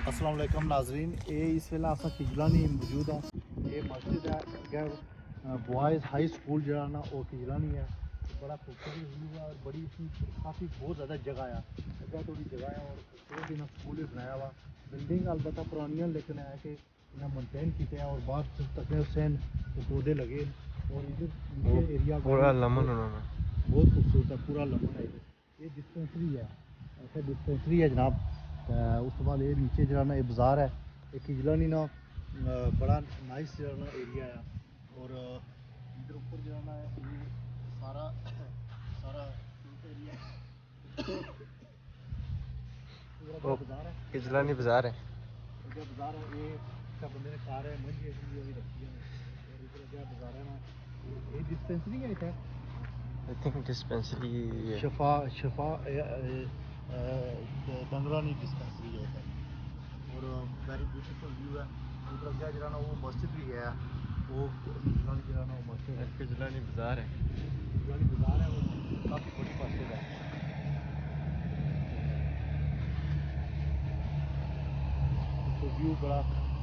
अस्सलाम वालेकुम नाजरीन, ये इस वेले अस कजलानी मौजूद हाँ। ये मस्जिद है अगर बॉयज़ हाई स्कूल जरा ना वो कजलानी है। बड़ा खूबसूरत व्यू है और बड़ी इसकी काफ़ी बहुत ज़्यादा जगह है, अगर थोड़ी जगह है और खूबसूरत इन्हें स्कूल भी बनाया हुआ। बिल्डिंग अलबत्त पुरानी लेकिन है कि इन्हें मेनटेन किए हैं और बाहर तक हुसैन पौधे लगे और इधर नीचे एरिया पूरा लमन उन्होंने बहुत खूबसूरत है, पूरा लमन है। ये डिस्पेंसरी है, ऐसा डिस्पेंसरी है जनाब। उस तो बाद ये नीचे जो ना ये बाज़ार है, ये कजलानी ना बड़ा नाइस जो ना एरिया है। और इधर ऊपर जो ना ये सारा सारा एरिया बाज़ार है, कजलानी बाजार है। बाज़ार है। ये इसका बंदे ने कार है मंझी भी रखी है और इधर क्या बाज़ार है ना, ये डिस्पेंसरी है इतना आई थिंक डिस्पेंसरी शफा शफा डंगरानी डिस्पेंसरी है इधर। और वेरी ब्यूटीफुल व्यू है। उधर क्या जरा ना वो मस्जिद भी है, वो कजलानी जरा ना वो मस्जिद है, कजलानी बाजार है। कजलानी बाजार है, वो काफ़ी बड़ी मस्जिद है। तो व्यू बड़ा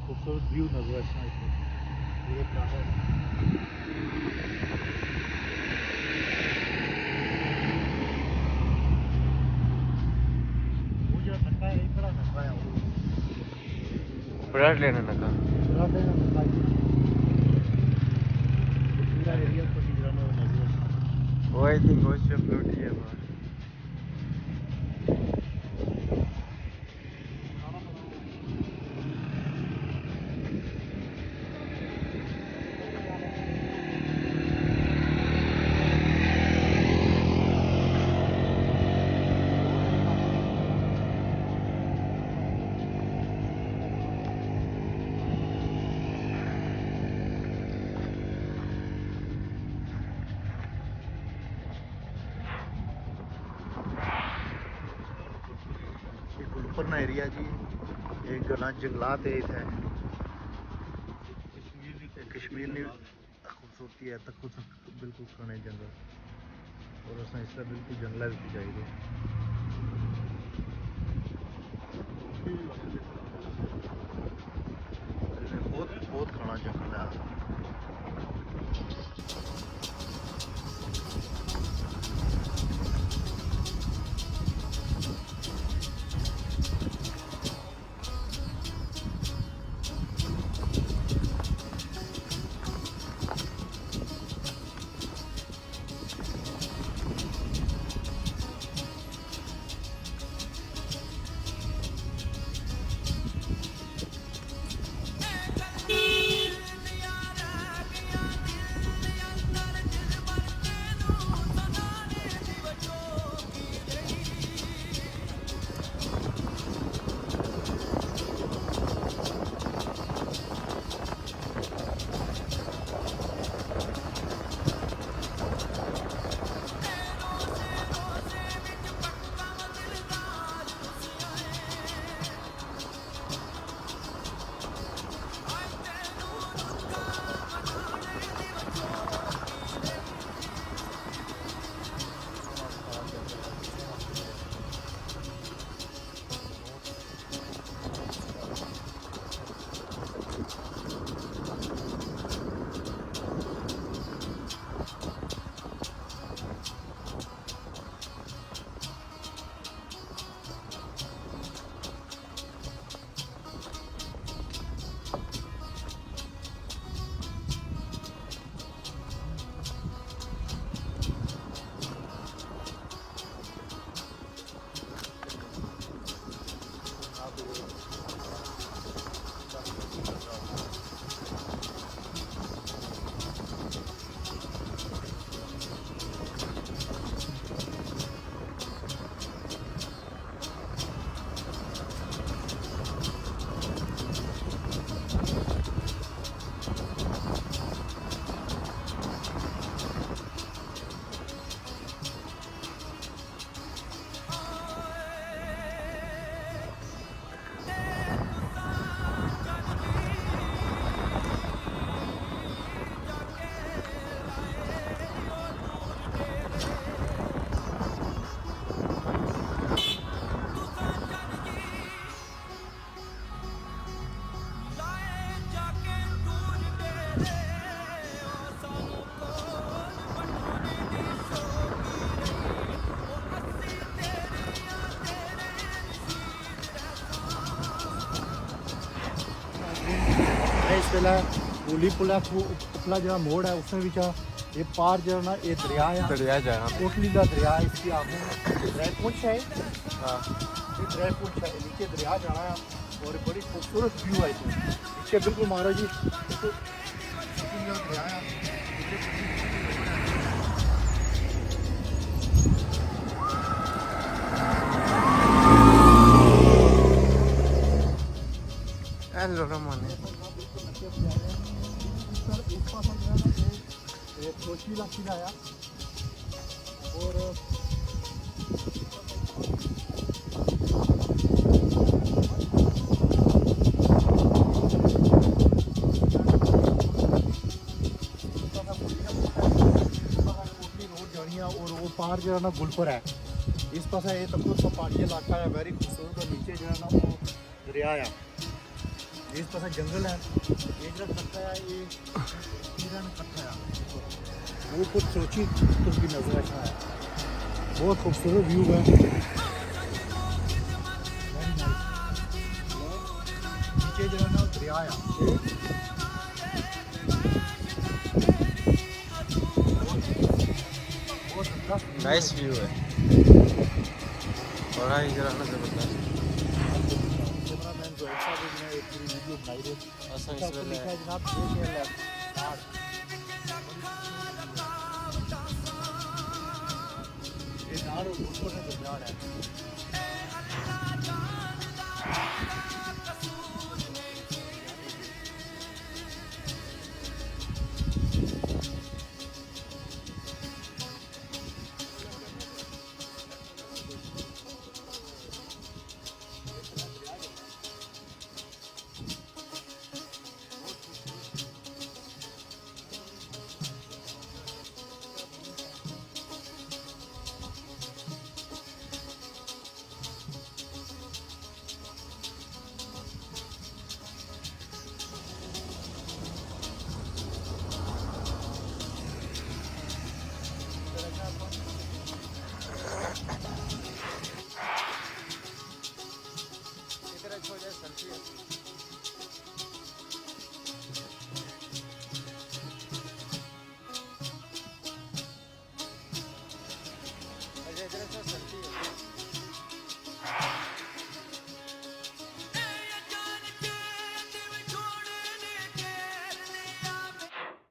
खूबसूरत व्यू नजर आता है इसमें। ये क्या है वो जो नक्का है, इस तरह नक्का है वो ब्रेड लेने लगा। पूरा एरिया को जरा ना नजर आता है। वो आई थिंक वो से फ्लोट है बाहर। ऊपर ना एरिया जी एक गला जंगलात है इतने कश्मीर ने खूबसूरती है तक कुछ बिल्कुल खाने जंगल और अस इस तरह बिल्कुल जंगल भी चाहिए। बहुत बहुत खाना जंगल है। इस वेला कोटली पुल है, उपला जो मोड़ है उसमें बिचा ये पार जो ना ये दरिया है, दरिया जाना कोटली का दरिया है, इसकी आगे दरिया पुंछ है, हाँ ये दरिया पुंछ है, नीचे दरिया जाना है और बड़ी खूबसूरत व्यू है इसमें। नीचे बिल्कुल मारो जी, देखो कोटली का दरिया है। हेलो रमन कोटली का किला आया और और वो पार जो है ना गुलपुर है, इस पास ये तब तो पहाड़ी इलाका है, वेरी खूबसूरत। और नीचे जो है ना वो दरिया है, इस पास जंगल है, ये जो खट्टा है ये खट्टा है, वो कुछ सोची तो उसकी नजर अच्छा है, बहुत खूबसूरत व्यू है। नीचे जो है ना दरिया है, नाइस व्यू है और आई जरा ना जबरदस्त कैमरामैन जो ऐसा भी ने एक पूरी वीडियो बनाई है, असन इसका इस ऊपर वेले लिखा है जनाब ये है तार, ये तार और ऊपर से दरिया है। इधर छोड़ दे सेल्फी